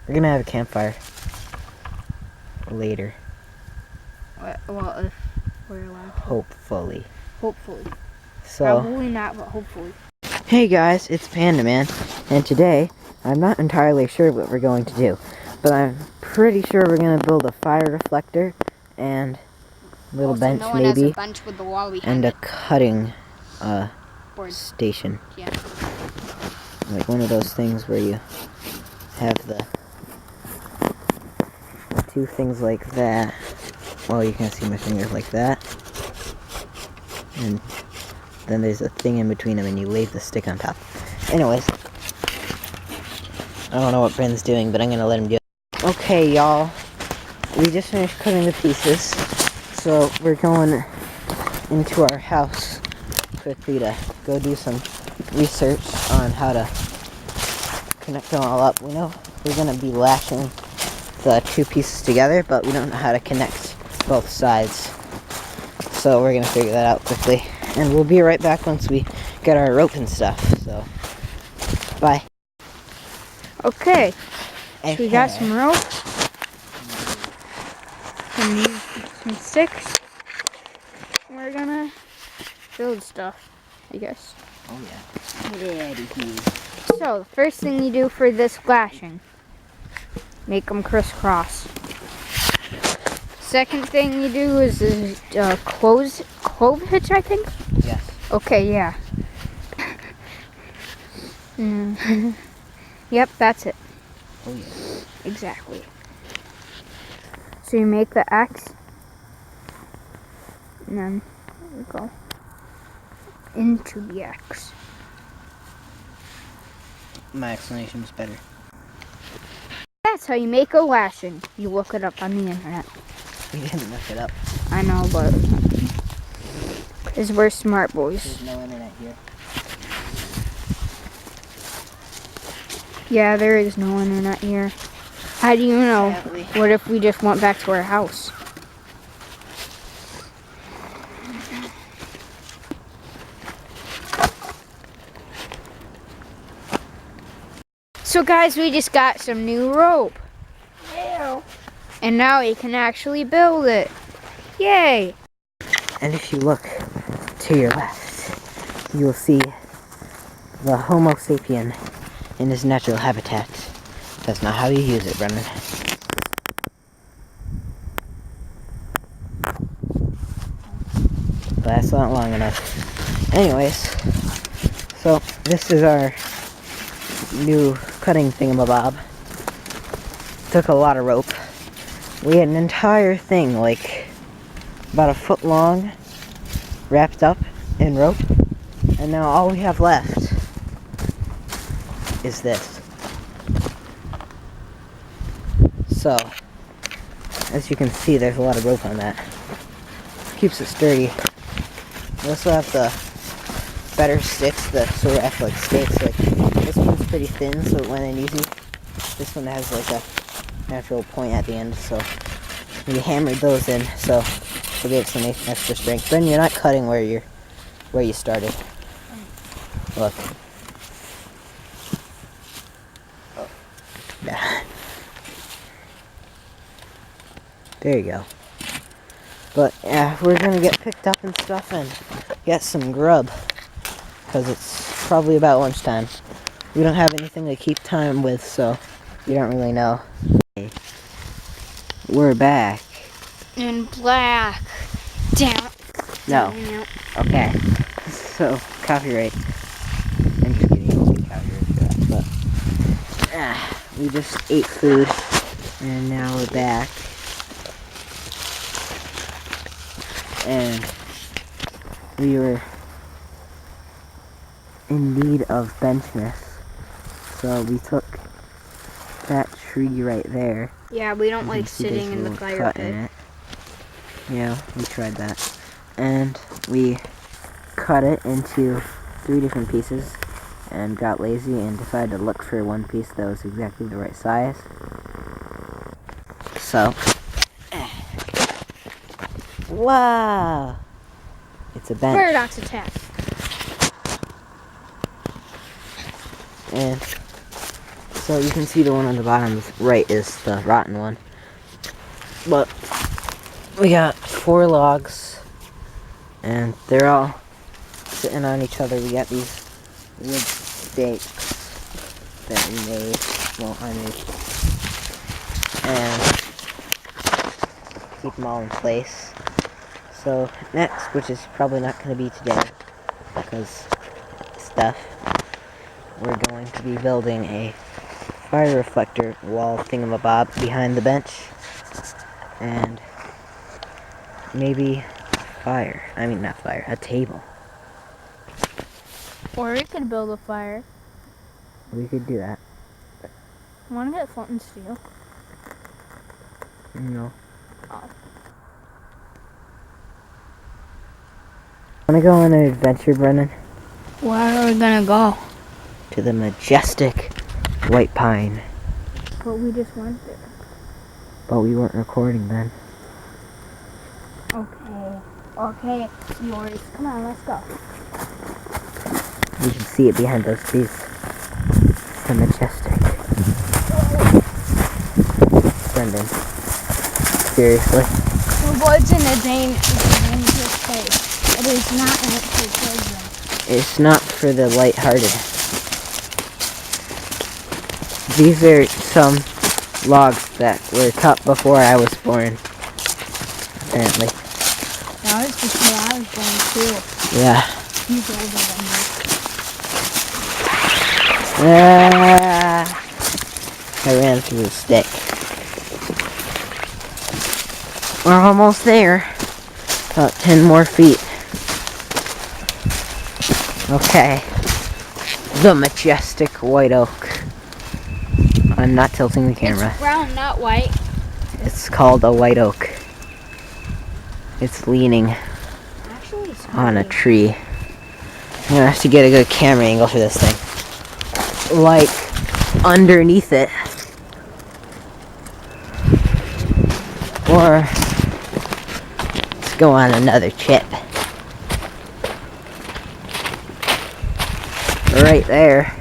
We're gonna have a campfire later. Well, if we're allowed to. Hopefully. Hopefully. So, probably not, but hopefully. hey guys, it's Panda Man, and today I'm not entirely sure what we're going to do, but I'm pretty sure we're gonna build a fire reflector and a little bench no one maybe, has a bench with the wall behind and a it. cutting Board. station. Yeah. Like one of those things where you have the two things like that. Well, you can see my fingers like that. And then there's a thing in between them and you lay the stick on top. Anyways. I don't know what Bryn's doing, but I'm gonna let him do it. Okay, y'all. We just finished cutting the pieces. So we're going into our house quickly to go do some research on how to connect them all up. We know we're gonna be lashing the two pieces together, but we don't know how to connect both sides. So we're gonna figure that out quickly. And we'll be right back once we get our rope and stuff. So, bye. Okay. So we got some rope. Some sticks. We're gonna build stuff, I guess. Oh yeah. So, the first thing you do for this lashing, make them crisscross. Second thing you do is clove hitch, I think? Yes. Okay, yeah. Yep, that's it. Oh yeah. Exactly. So you make the X, and then we go into the X. My explanation was better. That's how you make a lashing. You look it up on the internet. We didn't look it up. I know, but because we're smart boys. There's no internet here. Yeah, there is no internet here. How do you know? Sadly. What if we just went back to our house? So guys, we just got some new rope. Ew. And now we can actually build it. Yay! And if you look to your left, you will see the Homo sapien in his natural habitat. That's not how you use it, Brennan. But that's not long enough. Anyways, so this is our new cutting thingamabob. Took a lot of rope. We had an entire thing, like about a foot long, wrapped up in rope, and now all we have left is this. So, as you can see, there's a lot of rope on that. Keeps it sturdy. We also have the better sticks that sort of act like stakes. Like this one's pretty thin, so it went in easy. This one has like a natural point at the end, so we hammered those in, so we'll get some extra strength. Then you're not cutting where you started. Look. Oh. Yeah. There you go. But yeah, we're gonna get picked up and stuff and get some grub, because it's probably about lunchtime. We don't have anything to keep time with, so you don't really know. We're back. In black. Down. No. Down. Okay. So, copyright. I'm just kidding, you won't get copyright for that, but we just ate food, and now we're back. And we were in need of benchness, so we took that tree right there. Yeah, we don't like See sitting there's a in the little fire cut in pit. it. Yeah, we tried that. And we cut it into 3 different pieces and got lazy and decided to look for one piece that was exactly the right size. So, wow! It's a bench. Paradox attack. And So you can see the one on the bottom right is the rotten one. But we got 4 logs, and they're all sitting on each other. We got these wood stakes that we made. Well, I made. And keep them all in place. So next, which is probably not going to be today because stuff, we're going to be building a fire reflector wall thingamabob behind the bench, and maybe a table. Or we could build a fire. We could do that. Want to get flint and steel? No. Oh. Want to go on an adventure, Brennan? Where are we gonna go? To the Majestic Pine. But we just went there. But we weren't recording then. Okay, yours. Come on, let's go. You can see it behind those trees. The Majestic. Brendan. Seriously? The woods in a dangerous place. It is not meant for children. It's not for the lighthearted. These are some logs that were cut before I was born. Apparently. That was before I was born too. Yeah. He's older than me. I ran through the stick. We're almost there. About 10 more feet. Okay. The Majestic White Oak. I'm not tilting the camera. It's brown, not white. It's called a white oak. It's leaning Actually, it's on a tree. I'm gonna have to get a good camera angle for this thing. Like, underneath it. Or, let's go on another chip. Right there.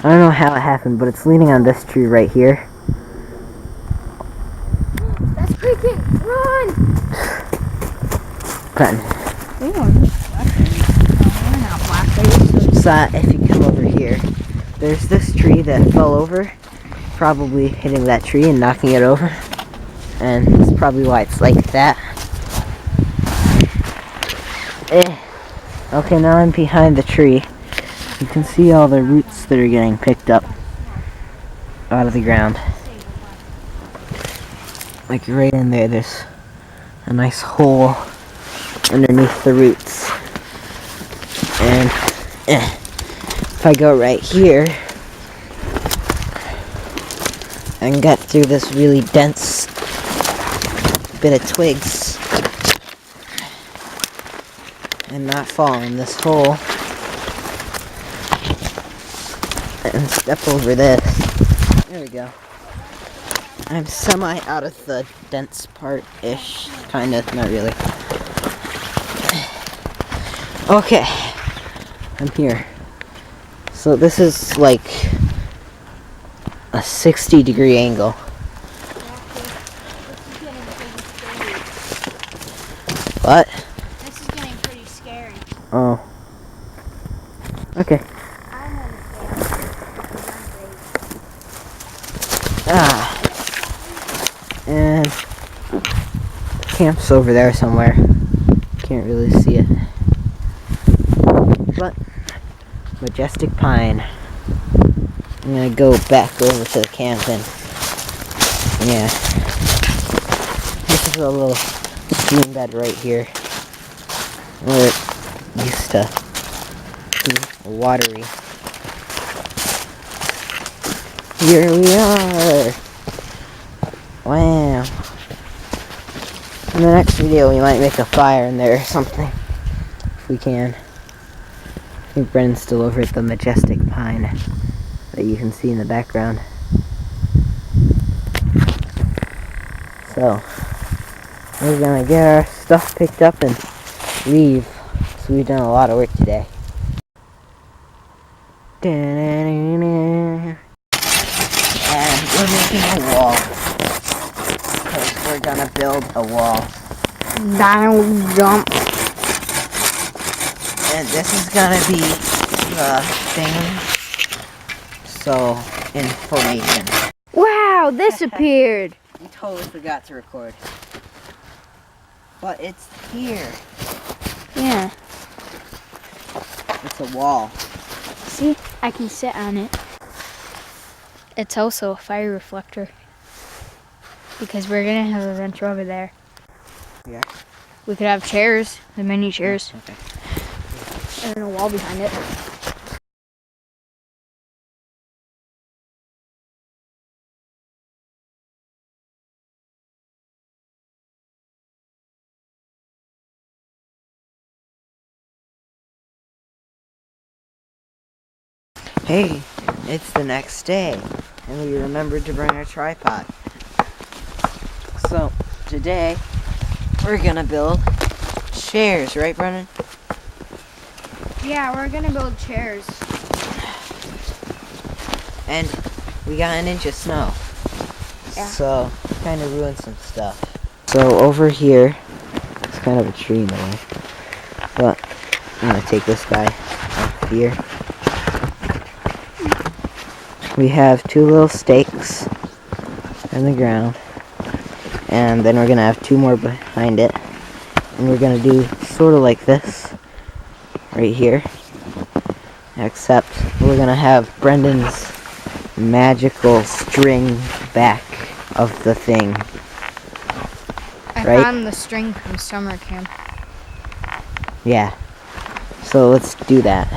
I don't know how it happened, but it's leaning on this tree right here. That's creaking! Run! Button. We don't need we're not blackberries. So if you come over here, there's this tree that fell over, probably hitting that tree and knocking it over, and that's probably why it's like that. Okay, now I'm behind the tree. You can see all the roots that are getting picked up out of the ground. Like right in there, there's a nice hole underneath the roots. And if I go right here and get through this really dense bit of twigs and not fall in this hole and step over this. There we go. I'm semi out of the dense part-ish. Kinda, not really. Okay. I'm here. So this is like a 60-degree angle. What? This is getting pretty scary. Oh. Okay. And camp's over there somewhere. Can't really see it. But Majestic Pine. I'm gonna go back over to the camp and yeah. This is a little stream bed right here where it used to be watery. Here we are. Wow. In the next video we might make a fire in there or something. If we can. I think Brennan's still over at the Majestic Pine that you can see in the background. So, we're gonna get our stuff picked up and leave. So we've done a lot of work today. And we're making a wall. Because we're gonna build a wall. Donald jump. And this is gonna be the thing. So, information. Wow, this appeared. We totally forgot to record. But it's here. Yeah. It's a wall. See, I can sit on it. It's also a fire reflector. Because we're gonna have a bench over there. Yeah. We could have chairs, the mini chairs, Okay. and a wall behind it. Hey, it's the next day, and we remembered to bring our tripod. So, today, we're gonna build chairs, right, Brennan? Yeah, we're gonna build chairs. And we got an inch of snow. Yeah. So, kind of ruined some stuff. So, over here, it's kind of a tree in the way. But, I'm gonna take this guy off here. We have 2 little stakes in the ground. And then we're gonna have 2 more behind it. And we're gonna do sort of like this. Right here. Except we're gonna have Brendan's magical string back of the thing. I Right? found the string from summer camp. Yeah. So let's do that.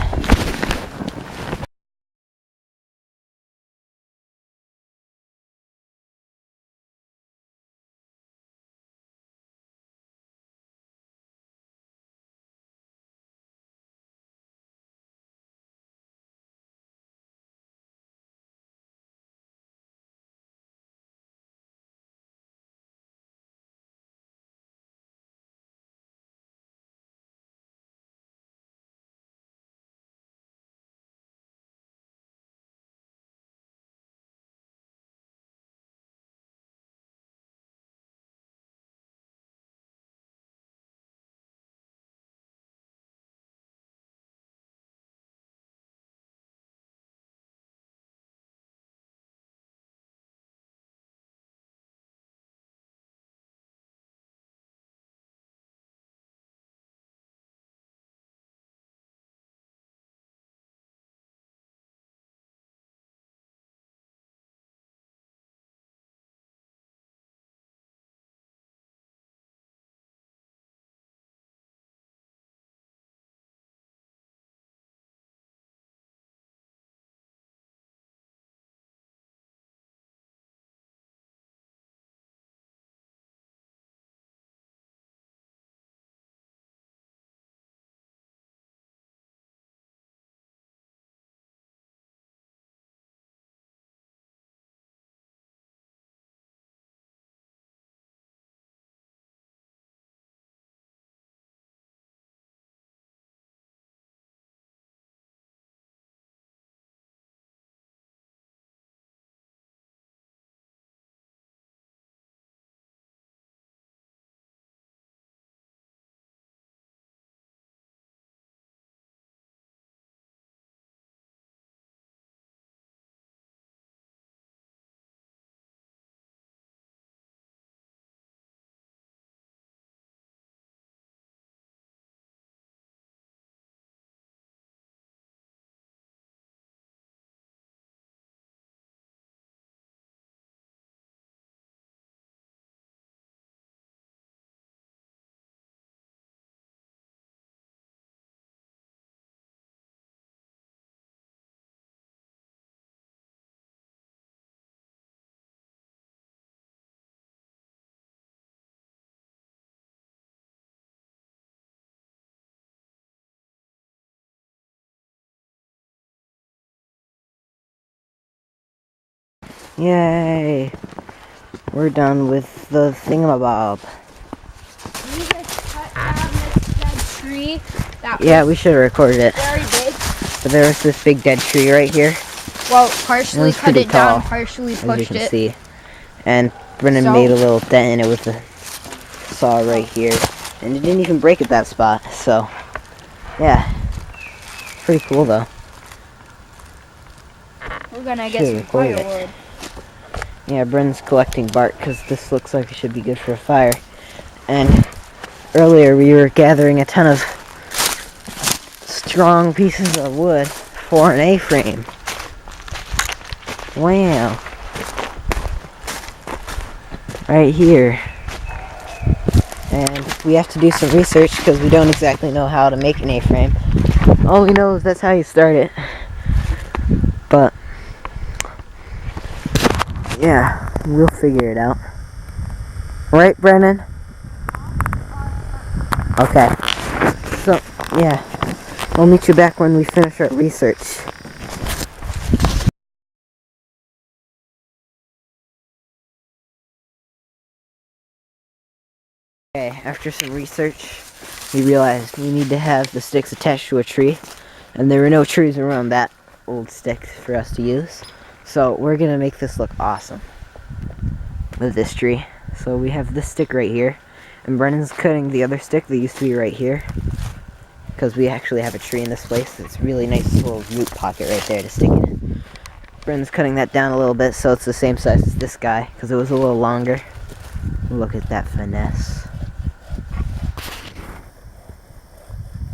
Yay! We're done with the thingamabob. We just cut down this dead tree that Yeah, we should have recorded it. was very big. But there was this big dead tree right here. Well, partially was cut pretty it down, tall, partially as you pushed can it. see. And Brennan So- made a little dent in it with the saw right here. And it didn't even break at that spot, so yeah. Pretty cool though. We're gonna Should've get some recorded it. firewood. Yeah, Brennan's collecting bark because this looks like it should be good for a fire. And earlier we were gathering a ton of strong pieces of wood for an A-frame. Wow. Right here. And we have to do some research because we don't exactly know how to make an A-frame. All we know is that's how you start it. But yeah, we'll figure it out. Right, Brennan? Okay. So, yeah. We'll meet you back when we finish our research. Okay, after some research, we realized we need to have the sticks attached to a tree. And there were no trees around that old stick for us to use. So we're gonna make this look awesome with this tree. So we have this stick right here. And Brennan's cutting the other stick that used to be right here. Because we actually have a tree in this place. It's a really nice little root pocket right there to stick it in. Brennan's cutting that down a little bit so it's the same size as this guy. Because it was a little longer. Look at that finesse.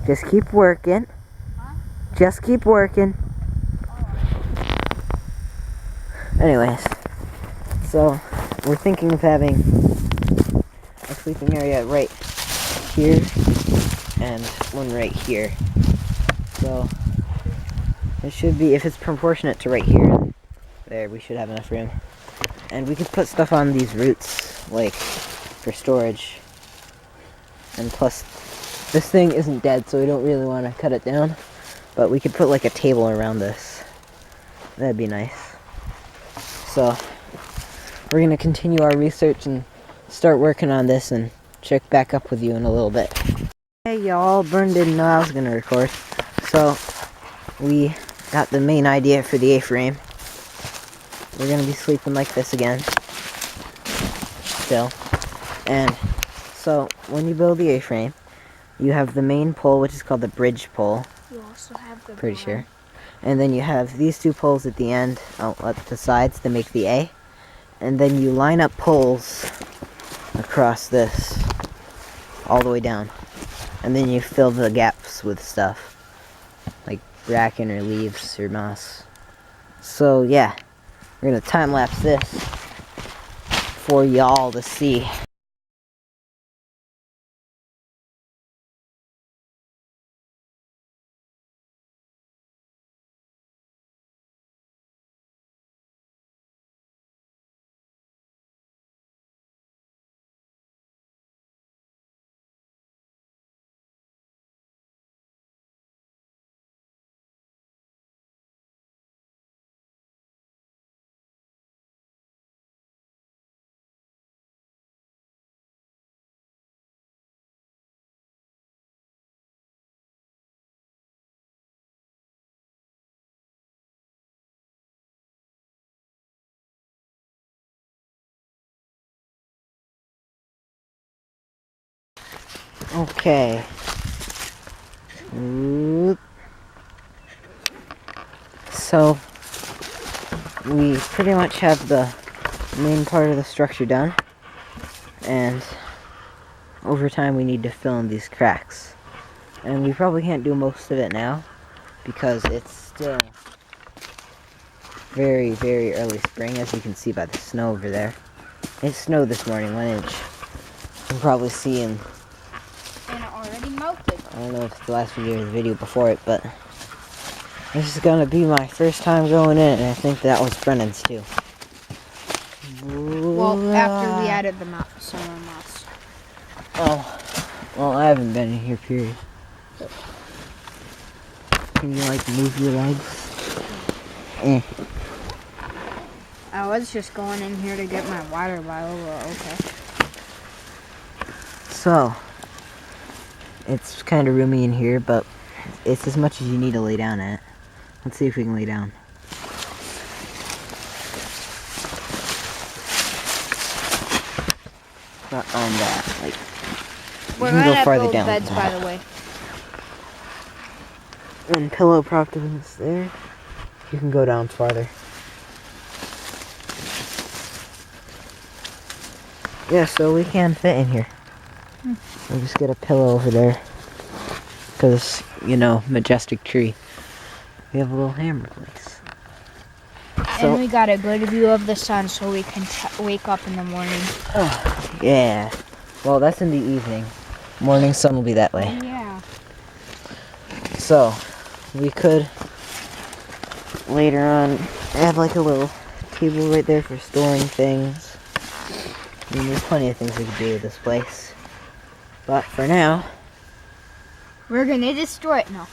Just keep working. Just keep working. Anyways, so we're thinking of having a sleeping area right here and one right here. So it should be, if it's proportionate to right here, there, we should have enough room. And we could put stuff on these roots, like for storage. And plus, this thing isn't dead, so we don't really want to cut it down. But we could put like a table around this. That'd be nice. So, we're going to continue our research and start working on this and check back up with you in a little bit. Hey y'all, Bern didn't know I was going to record. So, we got the main idea for the A-frame. We're going to be sleeping like this again. Still. And so, when you build the A-frame, you have the main pole, which is called the bridge pole. You also have the Pretty sure. And then you have these two poles at the end, at the sides to make the A. And then you line up poles across this all the way down. And then you fill the gaps with stuff. Like bracken or leaves or moss. So yeah, we're going to time lapse this for y'all to see. Okay. Oop. So, we pretty much have the main part of the structure done. And over time we need to fill in these cracks. And we probably can't do most of it now because it's still very, very early spring, as you can see by the snow over there. It snowed this morning, 1 inch. You can probably see in, And it already melted. I don't know if it's the last video or the video before it, but this is gonna be my first time going in, and I think that was Brennan's too. Well, after we added the summer moss. Oh, well, I haven't been in here, period. Can you, like, move your legs? I was just going in here to get my water bottle, but okay. So, it's kind of roomy in here, but it's as much as you need to lay down at. Let's see if we can lay down. Not on that. Like, We're you can gonna go farther build down. beds, by the way. When pillow propped up is there, you can go down farther. Yeah, so we can fit in here. We'll just get a pillow over there. Because, you know, Majestic Tree. We have a little hammer place. And we got a good view of the sun so we can wake up in the morning. Oh, yeah. Well, that's in the evening. Morning sun will be that way. Yeah. So, we could later on have like a little table right there for storing things. I mean, there's plenty of things we could do with this place. But for now, We're gonna destroy it now.